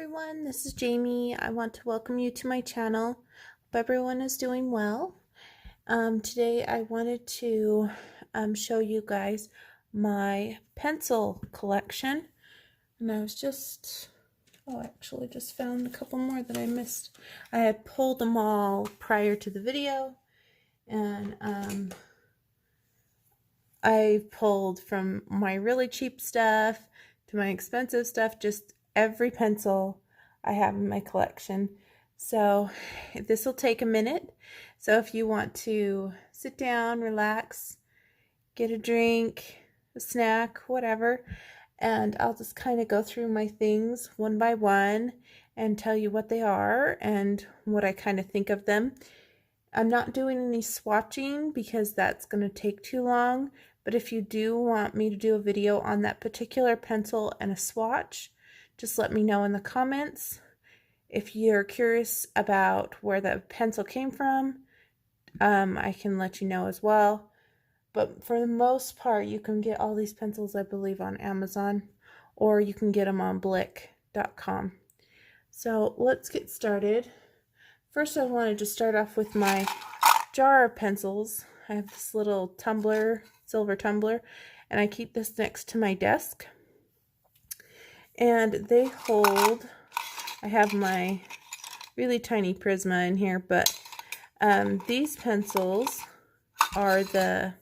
everyone, this is Jamie. I want to welcome you to my channel. Hope everyone is doing well. Today I wanted to show you guys my pencil collection. And I was actually just found a couple more that I missed. I had pulled them all prior to the video, and I pulled from my really cheap stuff to my expensive stuff, just every pencil I have in my collection. So this will take a minute. So if you want to sit down, relax, get a drink, a snack, whatever, and I'll just kind of go through my things one by one and tell you what they are and what I kind of think of them. I'm not doing any swatching because that's going to take too long, but if you do want me to do a video on that particular pencil and a swatch, just let me know in the comments. If you're curious about where the pencil came from, I can let you know as well. But for the most part, you can get all these pencils, I believe, on Amazon, or you can get them on blick.com. So let's get started. First, I wanted to start off with my jar of pencils. I have this little tumbler, silver tumbler, and I keep this next to my desk. And they hold, I have my really tiny Prisma in here, but these pencils are the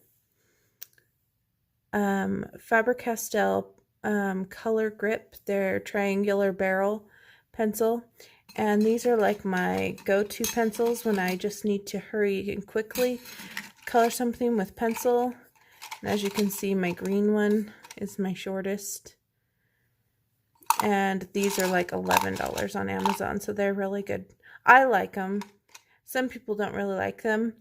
Faber-Castell Color Grip. They're triangular barrel pencil, and these are like my go-to pencils when I just need to hurry and quickly color something with pencil. And as you can see, my green one is my shortest. And these are like $11 on Amazon, so they're really good. I like them. Some people don't really like them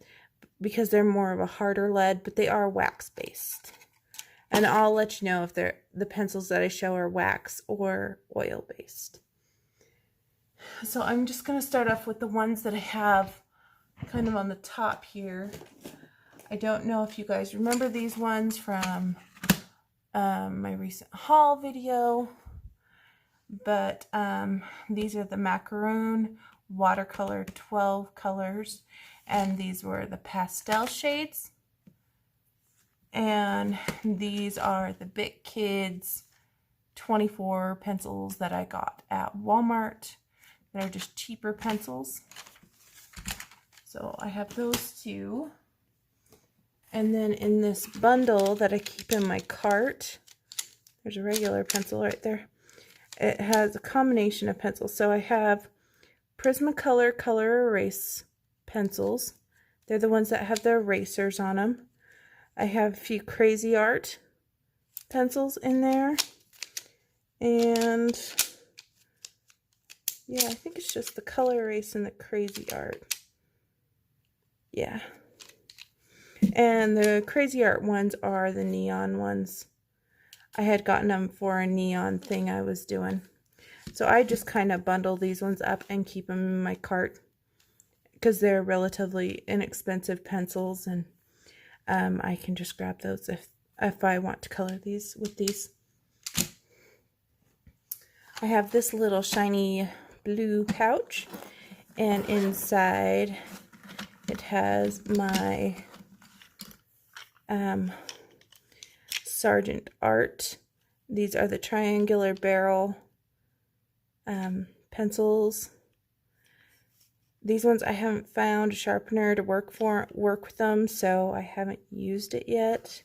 because they're more of a harder lead, but they are wax-based. And I'll let you know if the pencils that I show are wax or oil-based. So I'm just going to start off with the ones that I have kind of on the top here. I don't know if you guys remember these ones from my recent haul video. But these are the macaroon watercolor 12 colors, and these were the pastel shades. And these are the Bic Kids 24 pencils that I got at Walmart. They're just cheaper pencils. So I have those two. And then in this bundle that I keep in my cart, there's a regular pencil right there. It has a combination of pencils. So I have Prismacolor Color Erase pencils. They're the ones that have the erasers on them. I have a few Crazy Art pencils in there. And yeah, I think it's just the Color Erase and the Crazy Art. Yeah. And the Crazy Art ones are the neon ones. I had gotten them for a neon thing I was doing. So I just kind of bundle these ones up and keep them in my cart because they're relatively inexpensive pencils, and I can just grab those if I want to color these with these. I have this little shiny blue pouch, and inside it has my Sargent Art. These are the triangular barrel pencils. These ones I haven't found a sharpener to work with them, so I haven't used it yet.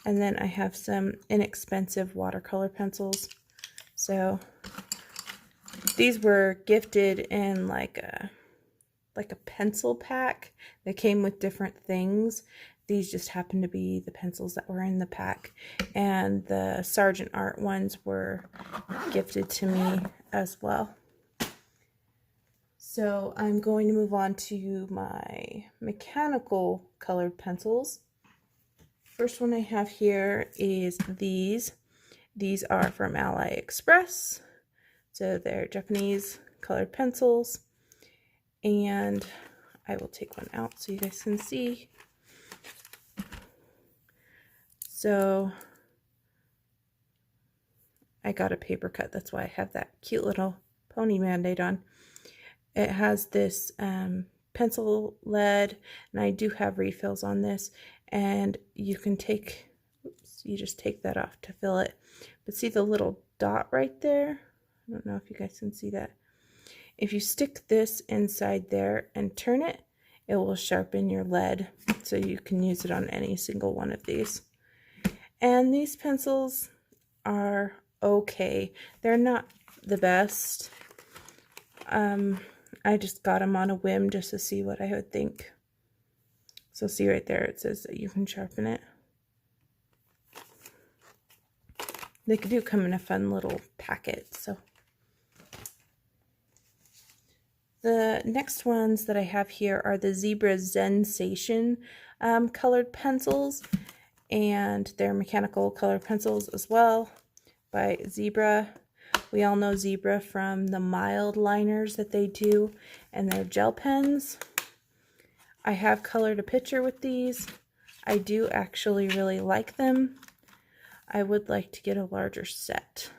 And then I have some inexpensive watercolor pencils. So these were gifted in like a pencil pack that came with different things. These just happened to be the pencils that were in the pack, and the Sargent Art ones were gifted to me as well. So I'm going to move on to my mechanical colored pencils. First one I have here is these. These are from AliExpress. So they're Japanese colored pencils. And I will take one out so you guys can see. So I got a paper cut. That's why I have that cute little pony Band-Aid on. It has this pencil lead, and I do have refills on this, and you can take, oops, you just take that off to fill it. But see the little dot right there? I don't know if you guys can see that. If you stick this inside there and turn it, it will sharpen your lead, so you can use it on any single one of these. And these pencils are okay. They're not the best. I just got them on a whim just to see what I would think. So see right there, it says that you can sharpen it. They do come in a fun little packet. So the next ones that I have here are the Zebra Zensation colored pencils, and they're mechanical colored pencils as well by Zebra. We all know Zebra from the mild liners that they do and their gel pens. I have colored a picture with these. I do actually really like them. I would like to get a larger set.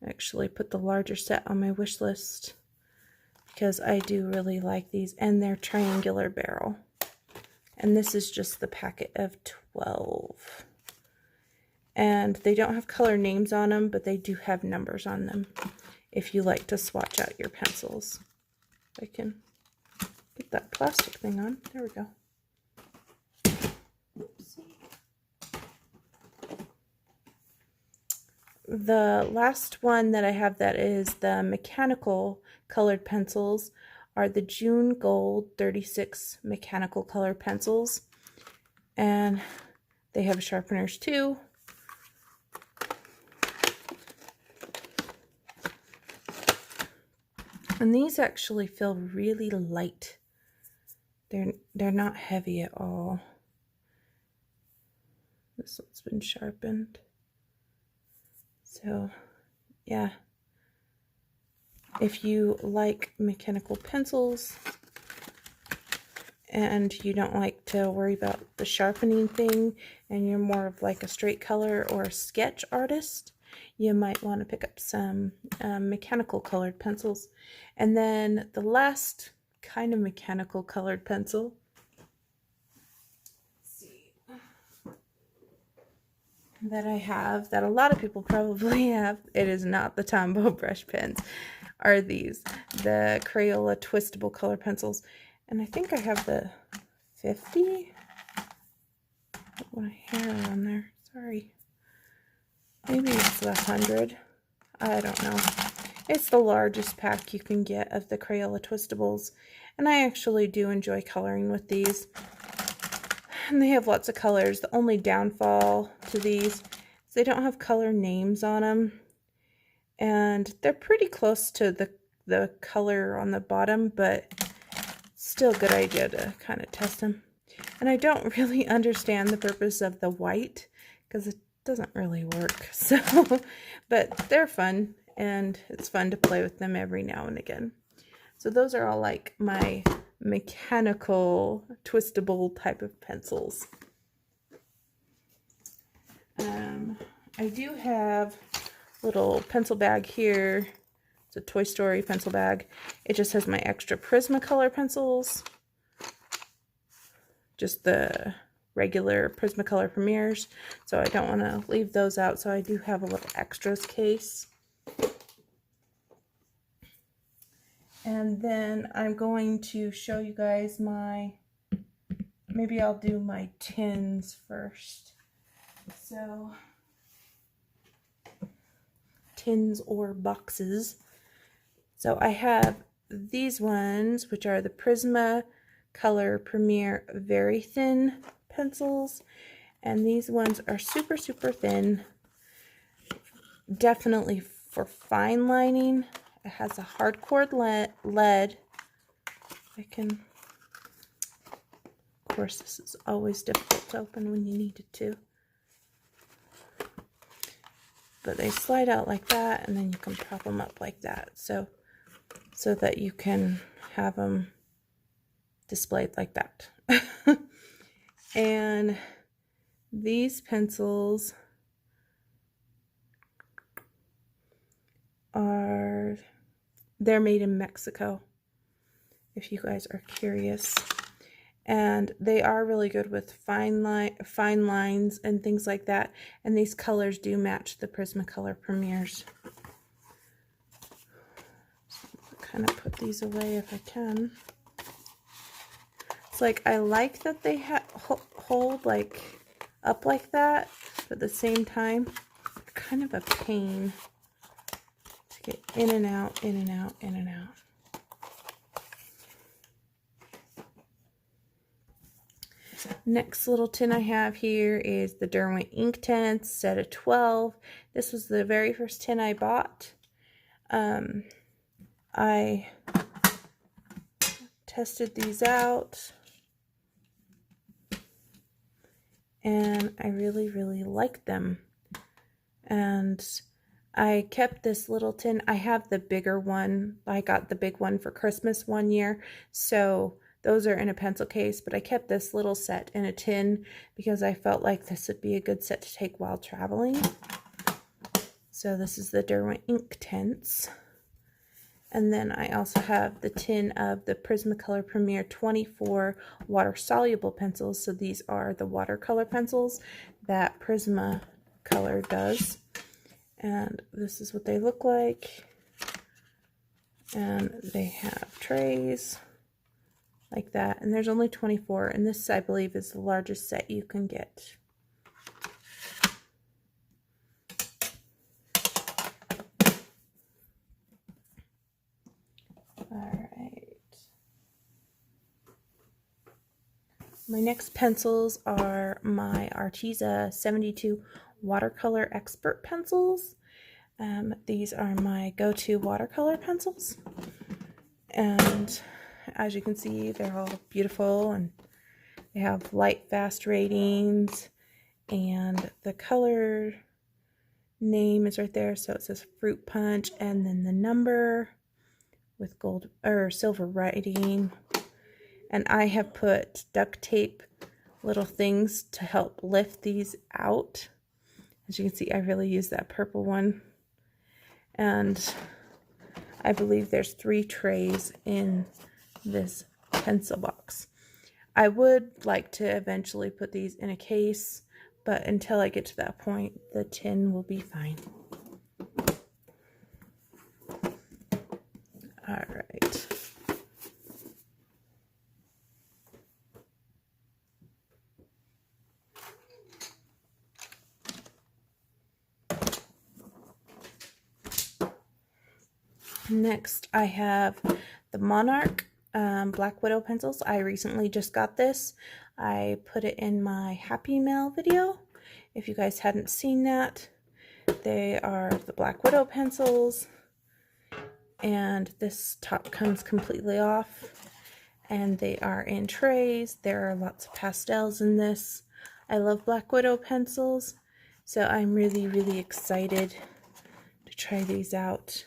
Actually put the larger set on my wish list because I do really like these, and they're triangular barrel. And this is just the packet of 12. And they don't have color names on them, but they do have numbers on them if you like to swatch out your pencils. I can get that plastic thing on. There we go. Oopsie. The last one that I have that is the mechanical colored pencils are the June Gold 36 mechanical colored pencils. And they have sharpeners too. And these actually feel really light. They're not heavy at all. This one's been sharpened. So, yeah. If you like mechanical pencils and you don't like to worry about the sharpening thing, and you're more of like a straight color or a sketch artist, you might want to pick up some mechanical colored pencils. And then the last kind of mechanical colored pencil, let's see, that I have, that a lot of people probably have, it is not the Tombow brush pens, are these, the Crayola twistable color pencils. And I think I have the 50. Put my hair on there, sorry. Maybe it's the 100. I don't know. It's the largest pack you can get of the Crayola Twistables. And I actually do enjoy coloring with these. And they have lots of colors. The only downfall to these is they don't have color names on them. And they're pretty close to the color on the bottom, but still a good idea to kind of test them. And I don't really understand the purpose of the white, because it doesn't really work. So, but they're fun, and it's fun to play with them every now and again. So those are all like my mechanical twistable type of pencils. I do have a little pencil bag here. It's a Toy Story pencil bag. It just has my extra Prismacolor pencils, just the regular Prismacolor Premieres, so I don't want to leave those out, so I do have a little extras case. And then I'm going to show you guys my, maybe I'll do my tins first. So, tins or boxes. So I have these ones, which are the Prismacolor Premier Very Thin pencils, and these ones are super thin, definitely for fine lining. It has a hardcore lead. I can, of course, this is always difficult to open when you need it to, but they slide out like that, and then you can prop them up like that, so that you can have them displayed like that. And these pencils they're made in Mexico, if you guys are curious. And they are really good with fine lines and things like that. And these colors do match the Prismacolor Premiers. So kind of put these away if I can. It's like I like that they hold like up like that, but at the same time, they're kind of a pain to get in and out, in and out, in and out. Next little tin I have here is the Derwent Inktense set of 12. This was the very first tin I bought. I tested these out and I really, really liked them. And I kept this little tin. I have the bigger one. I got the big one for Christmas one year, so those are in a pencil case, but I kept this little set in a tin because I felt like this would be a good set to take while traveling. So this is the Derwent Inktense. And then I also have the tin of the Prismacolor Premier 24 water-soluble pencils. So these are the watercolor pencils that Prismacolor does. And this is what they look like. And they have trays like that. And there's only 24. And this, I believe, is the largest set you can get. Alright. My next pencils are my Arteza 72 Watercolor Expert pencils. These are my go-to watercolor pencils. And as you can see, they're all beautiful and they have light fast ratings, and the color name is right there. So it says Fruit Punch and then the number with gold or silver writing. And I have put duct tape little things to help lift these out. As you can see, I really use that purple one. And I believe there's 3 trays in this pencil box. I would like to eventually put these in a case, but until I get to that point, the tin will be fine. All right. Next, I have the Monarch Black Widow pencils. I recently just got this. I put it in my Happy Mail video. If you guys hadn't seen that, they are the Black Widow pencils. And this top comes completely off. And they are in trays. There are lots of pastels in this. I love Black Widow pencils, so I'm really, really excited to try these out.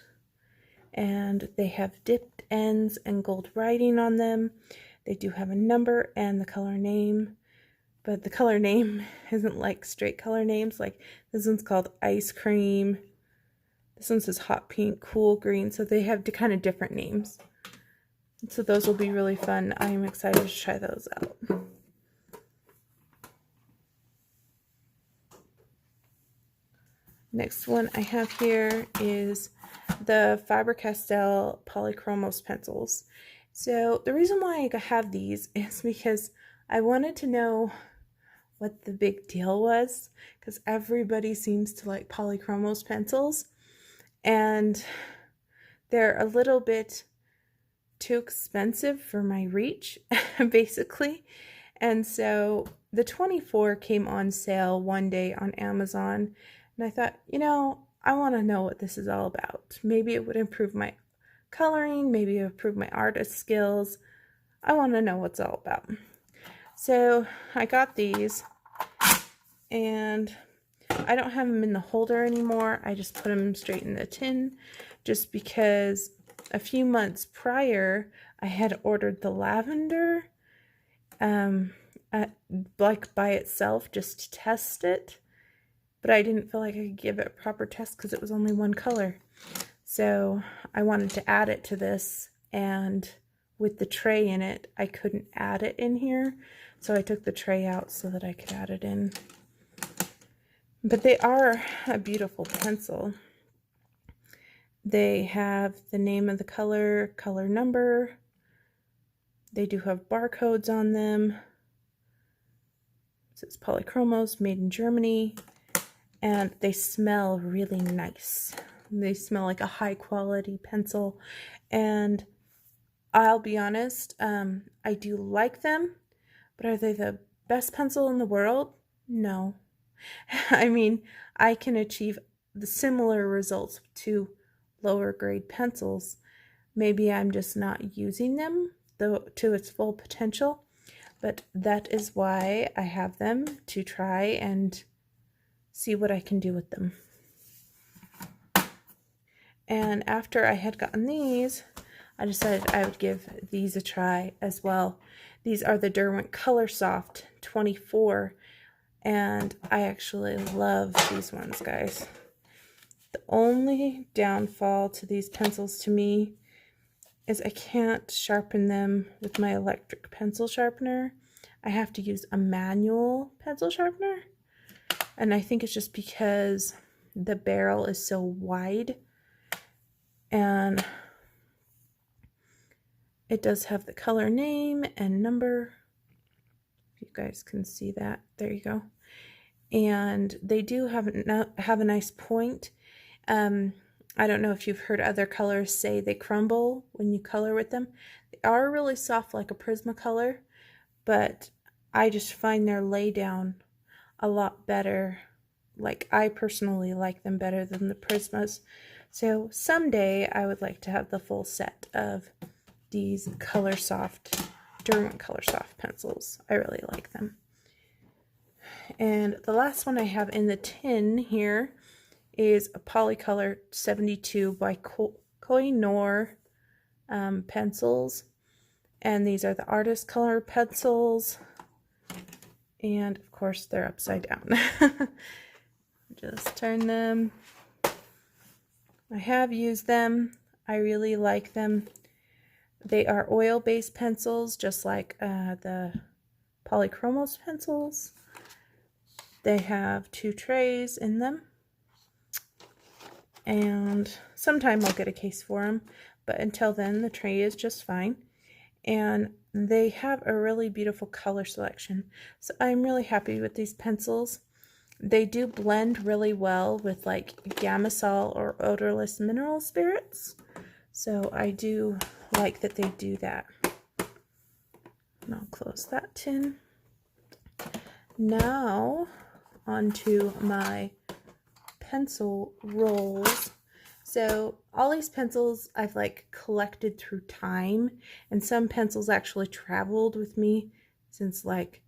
And they have dipped ends and gold writing on them. They do have a number and the color name, but the color name isn't like straight color names. Like this one's called Ice Cream. This one says Hot Pink, Cool Green. So they have kind of different names. So those will be really fun. I am excited to try those out. Next one I have here is the Faber-Castell Polychromos pencils. So the reason why I have these is because I wanted to know what the big deal was, because everybody seems to like Polychromos pencils, and they're a little bit too expensive for my reach, basically. And so the 24 came on sale one day on Amazon, and I thought, you know, I want to know what this is all about. Maybe it would improve my coloring, maybe improve my artist skills. I want to know what's all about. So I got these, and I don't have them in the holder anymore. I just put them straight in the tin, just because a few months prior I had ordered the lavender like by itself just to test it, but I didn't feel like I could give it a proper test because it was only one color. So I wanted to add it to this, and with the tray in it, I couldn't add it in here. So I took the tray out so that I could add it in. But they are a beautiful pencil. They have the name of the color, color number. They do have barcodes on them. It says Polychromos, made in Germany. And they smell really nice. They smell like a high quality pencil. And I'll be honest, I do like them, but are they the best pencil in the world? No. I mean, I can achieve the similar results to lower grade pencils. Maybe I'm just not using them to its full potential, but that is why I have them, to try and see what I can do with them. And after I had gotten these, I decided I would give these a try as well. These are the Derwent Color Soft 24, and I actually love these ones, guys. The only downfall to these pencils to me is I can't sharpen them with my electric pencil sharpener. I have to use a manual pencil sharpener, and I think it's just because the barrel is so wide, and it does have the color name and number. If you guys can see that, there you go. And they do have a nice point. I don't know if you've heard other colors say they crumble when you color with them. They are really soft like a Prismacolor, but I just find their lay down a lot better. Like, I personally like them better than the Prismas. So someday I would like to have the full set of these Color Soft, Derwent Color Soft pencils. I really like them. And the last one I have in the tin here is a Polycolor 72 by Koh-i-Noor pencils. And these are the artist color pencils. And of course they're upside down. Just turn them. I have used them. I really like them. They are oil-based pencils, just like the Polychromos pencils. They have 2 trays in them. And sometime I'll get a case for them, but until then the tray is just fine. And they have a really beautiful color selection, so I'm really happy with these pencils. They do blend really well with like Gamsol or odorless mineral spirits, so I do like that they do that. And I'll close that tin. Now onto my pencil rolls. So all these pencils I've like collected through time, and some pencils actually traveled with me since like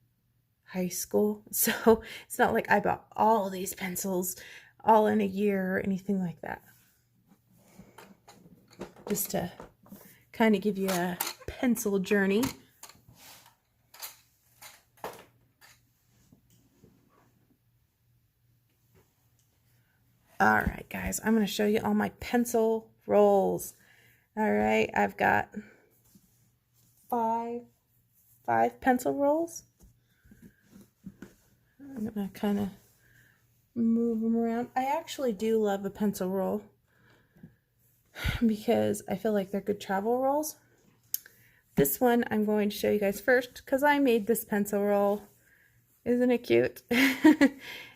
high school. So it's not like I bought all these pencils all in a year or anything like that. Just to kind of give you a pencil journey. All right, guys, I'm going to show you all my pencil rolls. All right, I've got five pencil rolls. I'm going to kind of move them around. I actually do love a pencil roll because I feel like they're good travel rolls. This one I'm going to show you guys first because I made this pencil roll. Isn't it cute?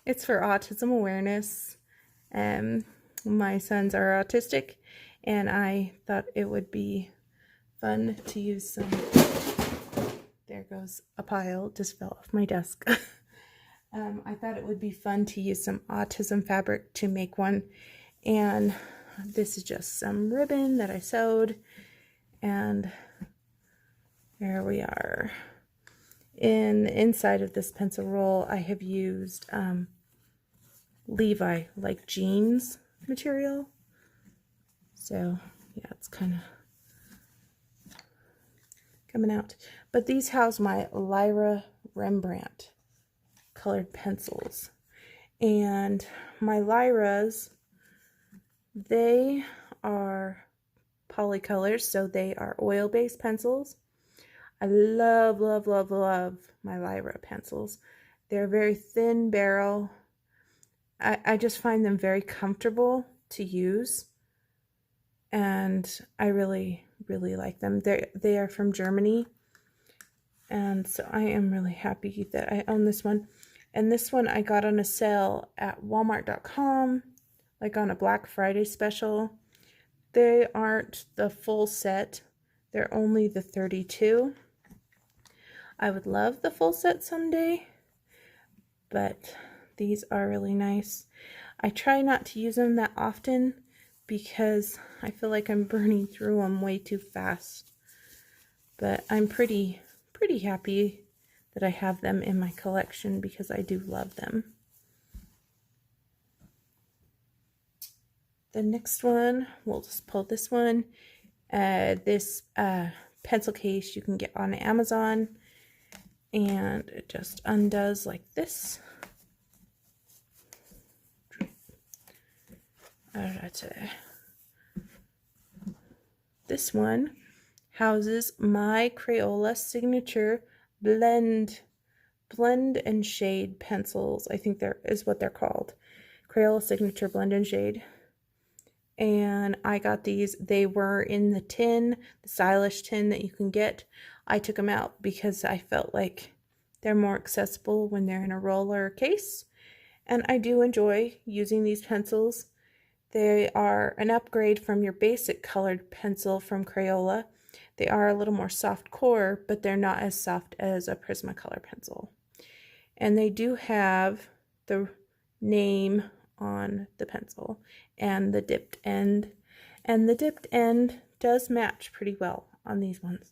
It's for autism awareness. My sons are autistic, and I thought it would be fun to use some. There goes a pile, just fell off my desk. I thought it would be fun to use some autism fabric to make one, and this is just some ribbon that I sewed, and there we are. In the inside of this pencil roll, I have used Levi, like jeans material. So yeah, it's kind of coming out. But these house my Lyra Rembrandt colored pencils. And my Lyras, they are polycolors, so they are oil-based pencils. I love, love, love, love my Lyra pencils. They're very thin barrel. I just find them very comfortable to use, and I really, really like them. They are from Germany, and so I am really happy that I own this one. And this one I got on a sale at Walmart.com, like on a Black Friday special. They aren't the full set. They're only the 32. I would love the full set someday, but these are really nice. I try not to use them that often because I feel like I'm burning through them way too fast. But I'm pretty happy that I have them in my collection because I do love them. The next one, we'll just pull this one. This pencil case you can get on Amazon, and it just undoes like this. This one houses my Crayola signature blend and shade pencils. I think there is what they're called. Crayola signature blend and shade. And I got these. They were in the tin, the stylish tin that you can get. I took them out because I felt like they're more accessible when they're in a roller case. And I do enjoy using these pencils. They are an upgrade from your basic colored pencil from Crayola. They are a little more soft core, but they're not as soft as a Prismacolor pencil. And they do have the name on the pencil and the dipped end. And the dipped end does match pretty well on these ones.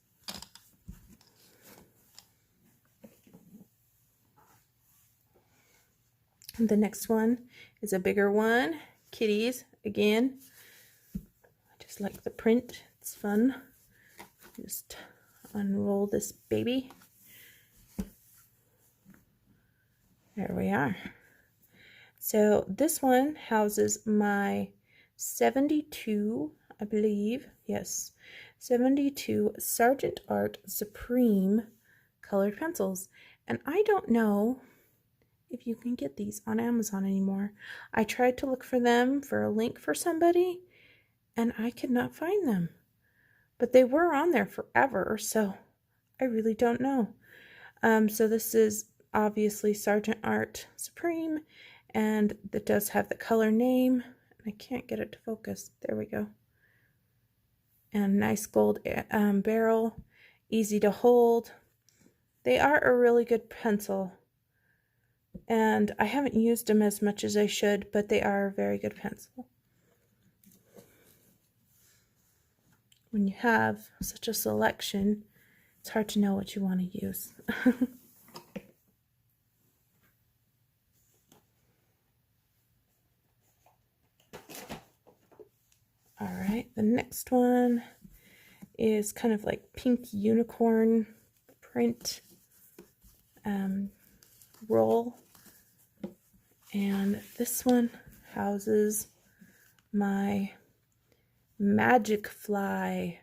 The next one is a bigger one. Kitties again. I just like the print. It's fun. Just unroll this baby. There we are. So this one houses my 72, I believe, yes, 72 Sargent Art Supreme colored pencils. And I don't know if you can get these on Amazon anymore. I tried to look for them for a link for somebody, and I could not find them. But they were on there forever, so I really don't know. So this is obviously Sargent Art Supreme, and it does have the color name. I can't get it to focus. There we go. And nice gold barrel, easy to hold. They are a really good pencil, and I haven't used them as much as I should, but they are a very good pencil. When you have such a selection, it's hard to know what you want to use. All right, the next one is kind of like pink unicorn print roll. And this one houses my Magic Fly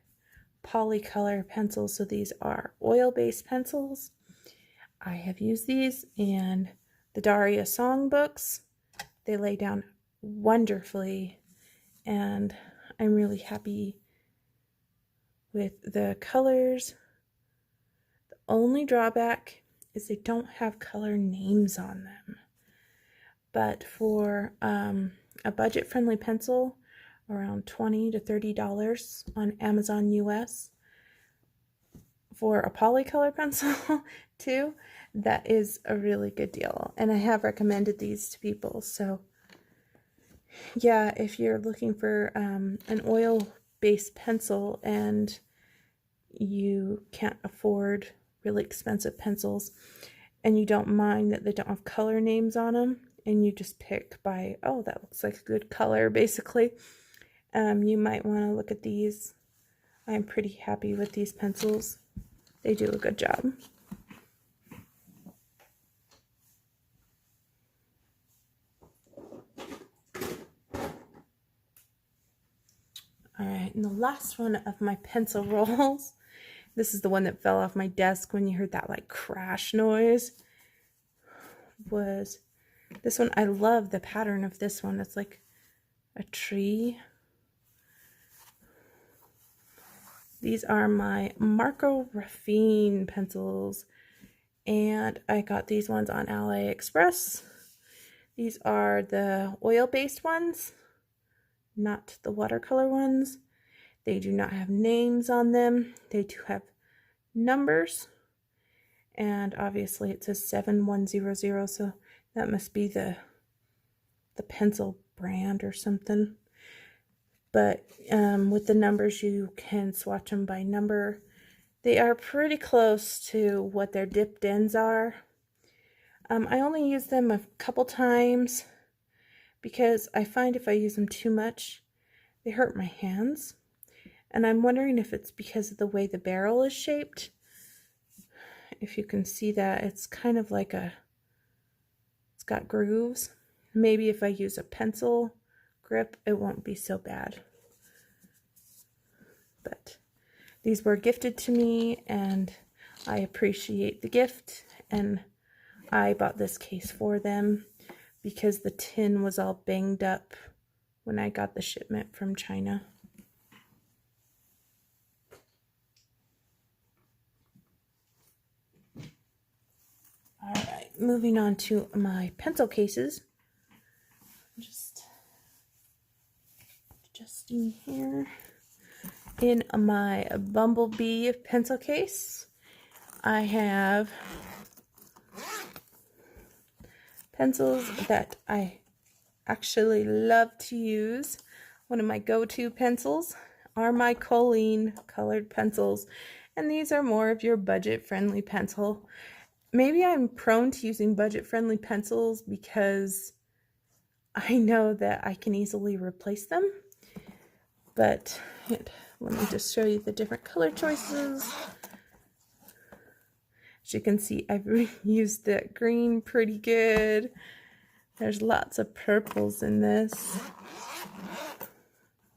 polycolor pencils. So these are oil-based pencils. I have used these in the Daria songbooks. They lay down wonderfully, and I'm really happy with the colors. The only drawback is they don't have color names on them. But for a budget-friendly pencil, around $20 to $30 on Amazon US, for a polycolor pencil too, that is a really good deal. And I have recommended these to people. So yeah, if you're looking for an oil-based pencil and you can't afford really expensive pencils, and you don't mind that they don't have color names on them, and you just pick by, oh, that looks like a good color, basically, you might want to look at these. I'm pretty happy with these pencils. They do a good job. right, and the last one of my pencil rolls, this is the one that fell off my desk when you heard that like crash noise, was this one. I love the pattern of this one. It's like a tree. These are my Marco Raffine pencils, and I got these ones on AliExpress. These are the oil-based ones, not the watercolor ones. They do not have names on them. They do have numbers, and obviously it says 7100, so that must be the pencil brand or something. But with the numbers, you can swatch them by number. They are pretty close to what their dipped ends are. I only use them a couple times because I find if I use them too much, they hurt my hands. And I'm wondering if it's because of the way the barrel is shaped. If you can see that, it's kind of like it's got grooves. Maybe if I use a pencil grip, it won't be so bad. But these were gifted to me, and I appreciate the gift, and I bought this case for them because the tin was all banged up when I got the shipment from China. Alright, moving on to my pencil cases. Just adjusting here. In my Bumblebee pencil case, I have pencils that I actually love to use. One of my go-to pencils are my choline colored pencils, and these are more of your budget-friendly pencil. Maybe I'm prone to using budget-friendly pencils because I know that I can easily replace them, but let me just show you the different color choices. As you can see, I've used the green pretty good. There's lots of purples in this.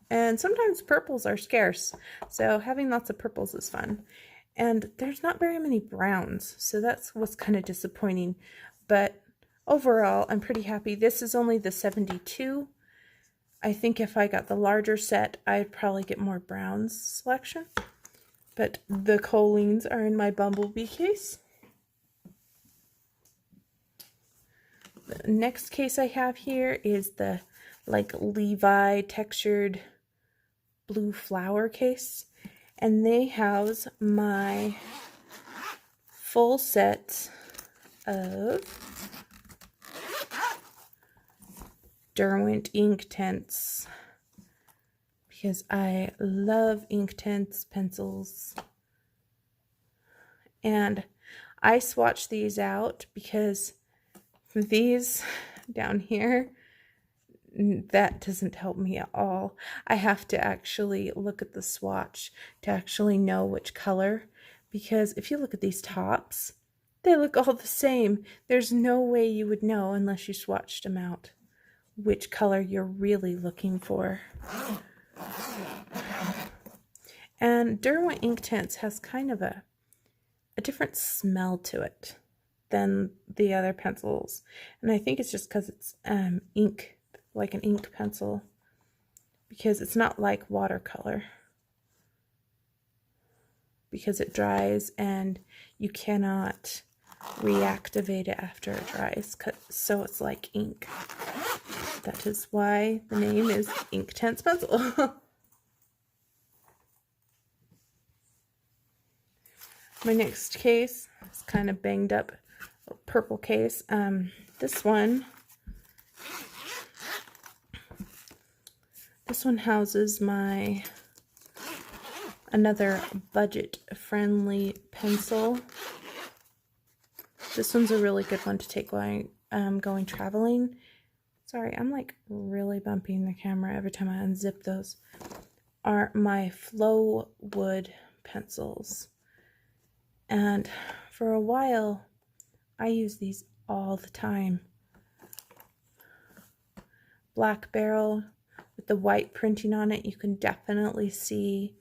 And sometimes purples are scarce, so having lots of purples is fun. And there's not very many browns, so that's what's kind of disappointing. But overall, I'm pretty happy. This is only the 72. I think if I got the larger set, I'd probably get more browns selection. But the cholines are in my Bumblebee case. The next case I have here is the like Levi textured blue flower case. And they house my full set of Derwent Inktense, because I love Inktense pencils. And I swatched these out because these down here, that doesn't help me at all. I have to actually look at the swatch to actually know which color, because if you look at these tops, they look all the same. There's no way you would know unless you swatched them out which color you're really looking for. And Derwent Inktense has kind of a different smell to it than the other pencils, and I think it's just because it's ink, like an ink pencil, because it's not like watercolor, because it dries and you cannot reactivate it after it dries, so it's like ink. That is why the name is Inktense pencil. My next case is kind of banged up, purple case. This one houses my another budget-friendly pencil. This one's a really good one to take while going traveling. Sorry, I'm like really bumping the camera every time I unzip those. Are my Flow Wood pencils. And for a while, I use these all the time. Black barrel with with the white printing on it, you can definitely see.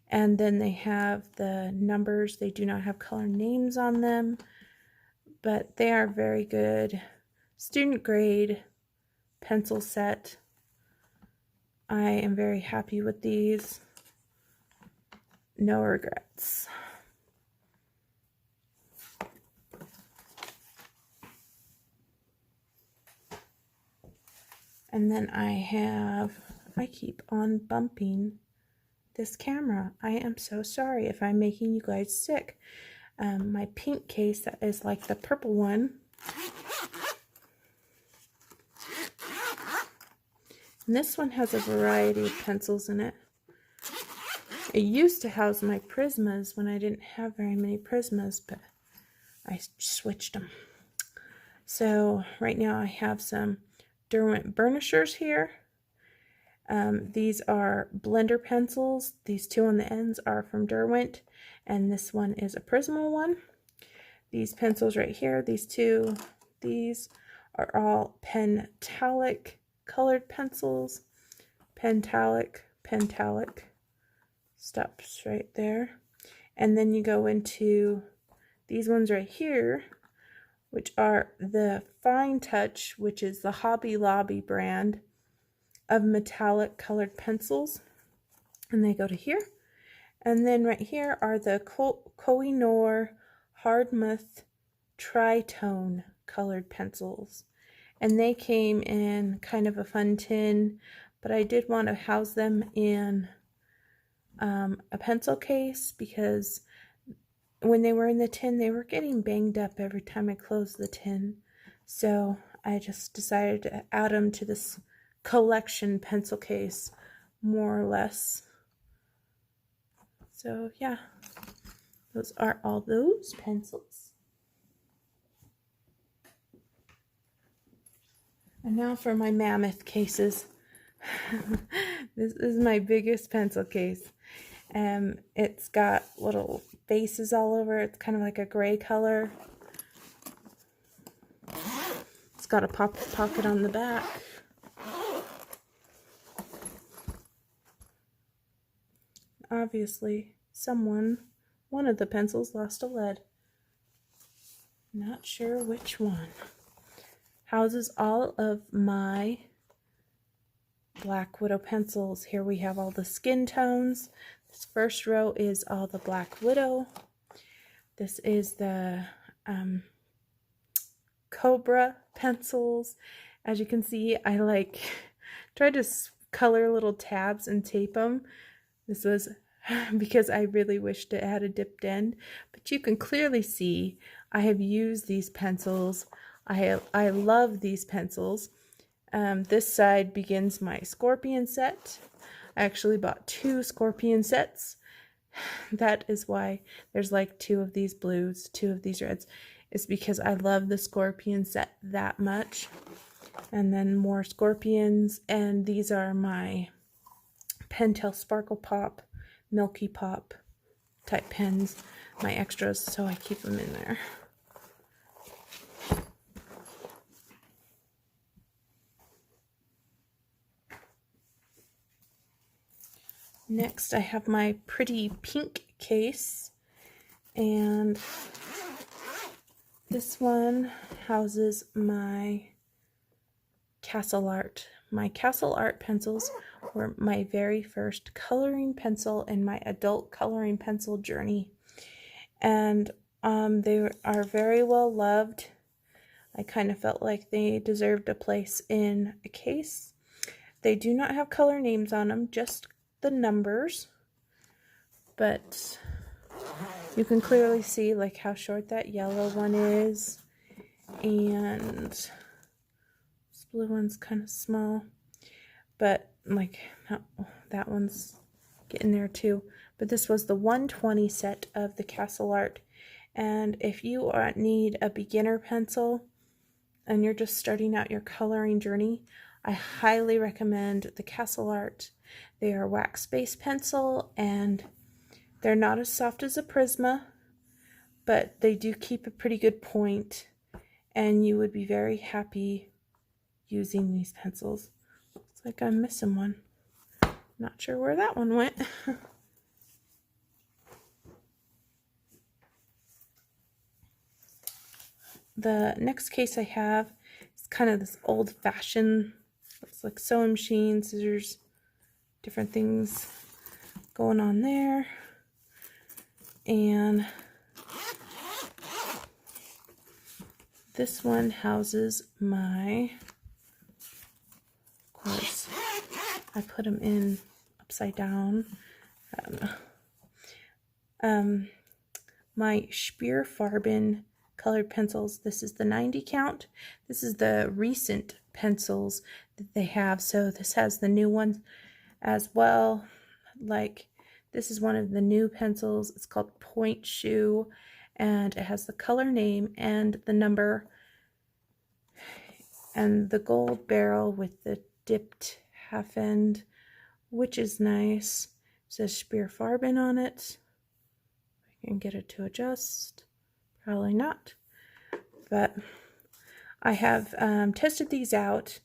And then they have the numbers. They do not have color names on them, but they are very good. Student grade pencil set. I am very happy with these. No regrets. And then I keep on bumping this camera. I am so sorry if I'm making you guys sick. My pink case that is like the purple one. And this one has a variety of pencils in it. It used to house my Prismas when I didn't have very many Prismas, but I switched them. So right now I have some Derwent burnishers here. These are blender pencils. These two on the ends are from Derwent, and this one is a Prisma one. These pencils right here, these two, these are all Pentalic colored pencils. Pentalic stops right there. And then you go into these ones right here, which are the Fine Touch, which is the Hobby Lobby brand of metallic colored pencils, and they go to here. And then right here are the Koh-i-Noor Hardmouth Tritone colored pencils, and they came in kind of a fun tin, but I did want to house them in a pencil case because when they were in the tin, they were getting banged up every time I closed the tin. So I just decided to add them to this collection pencil case, more or less. So yeah, those are all those pencils. And now for my mammoth cases. This is my biggest pencil case. It's got little faces all over. It's kind of like a gray color. It's got a pocket on the back. Obviously, one of the pencils lost a lead. Not sure which one. Houses all of my Black Widow pencils. Here we have all the skin tones. This first row is all the Black Widow. This is the Cobra pencils. As you can see, I tried to color little tabs and tape them. This was because I really wished it had a dipped end, but you can clearly see I have used these pencils. I love these pencils. This side begins my Scorpion set. I actually bought 2 Scorpion sets. That is why there's like 2 of these blues, 2 of these reds. It's because I love the Scorpion set that much. And then more Scorpions, and these are my Pentel Sparkle Pop, Milky Pop type pens, my extras, so I keep them in there. Next, I have my pretty pink case, and this one houses my Castle Art. My Castle Art pencils were my very first coloring pencil in my adult coloring pencil journey, and they are very well loved. I kind of felt like they deserved a place in a case. They do not have color names on them, just the numbers, but you can clearly see like how short that yellow one is, and this blue one's kind of small, but like that one's getting there too. But this was the 120 set of the Castle Art, and if you need a beginner pencil and you're just starting out your coloring journey, I highly recommend the Castle Art. They are wax-based pencil, and they're not as soft as a Prisma, but they do keep a pretty good point, and you would be very happy using these pencils. Looks like I'm missing one. Not sure where that one went. The next case I have is kind of this old-fashioned, looks like sewing machine, scissors, different things going on there. And this one houses my, of course, I put them in upside down. My Spearfarben colored pencils. This is the 90 count. This is the recent pencils that they have. So this has the new ones as well. Like this is one of the new pencils. It's called Point Shoe, and it has the color name and the number and the gold barrel with the dipped half end, which is nice. It says Spearfarben on it. I can get it to adjust. Probably not. But I have tested these out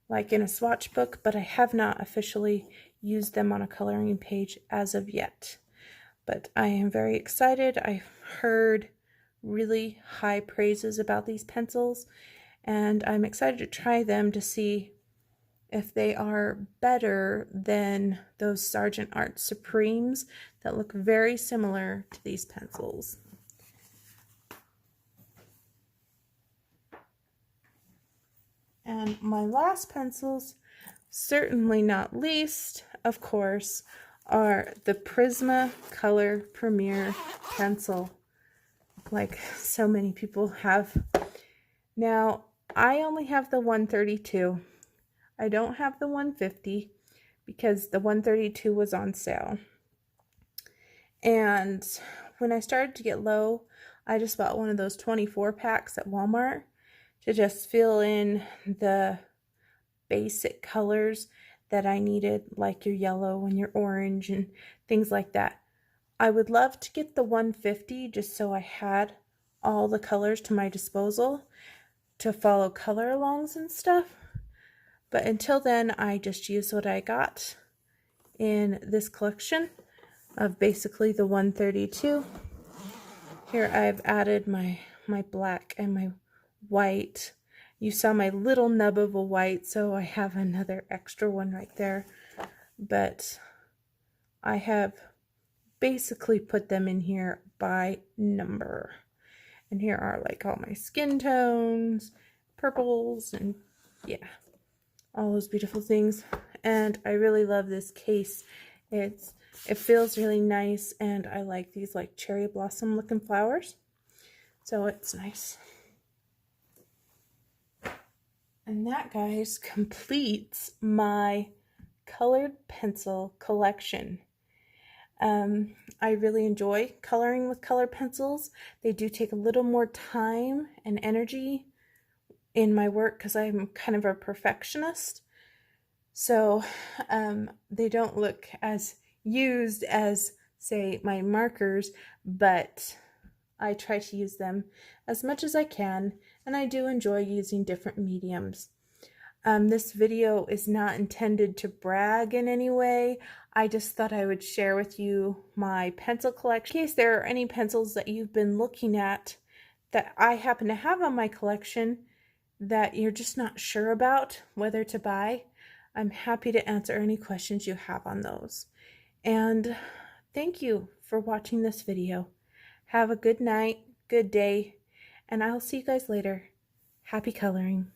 like in a swatch book, but I have not officially used them on a coloring page as of yet. But I am very excited. I've heard really high praises about these pencils, and I'm excited to try them to see if they are better than those Sargent Art Supremes that look very similar to these pencils. And my last pencils, certainly not least, of course, are the Prismacolor Premier pencil, like so many people have. Now, I only have the 132. I don't have the 150 because the 132 was on sale. And when I started to get low, I just bought one of those 24 packs at Walmart to just fill in the basic colors that I needed, like your yellow and your orange and things like that. I would love to get the 150 just so I had all the colors to my disposal to follow color alongs and stuff. But until then, I just used what I got in this collection of basically the 132. Here I've added my black and my white. You saw my little nub of a white, so I have another extra one right there. But I have basically put them in here by number. And here are like all my skin tones, purples, and yeah, all those beautiful things. And I really love this case. It feels really nice, and I like these like cherry blossom looking flowers. So it's nice. And that, guys, completes my colored pencil collection. I really enjoy coloring with colored pencils. They do take a little more time and energy in my work because I'm kind of a perfectionist. So they don't look as used as, say, my markers, but I try to use them as much as I can, and I do enjoy using different mediums. This video is not intended to brag in any way. I just thought I would share with you my pencil collection. In case there are any pencils that you've been looking at that I happen to have on my collection that you're just not sure about whether to buy, I'm happy to answer any questions you have on those. And thank you for watching this video. Have a good night, good day, and I'll see you guys later. Happy coloring.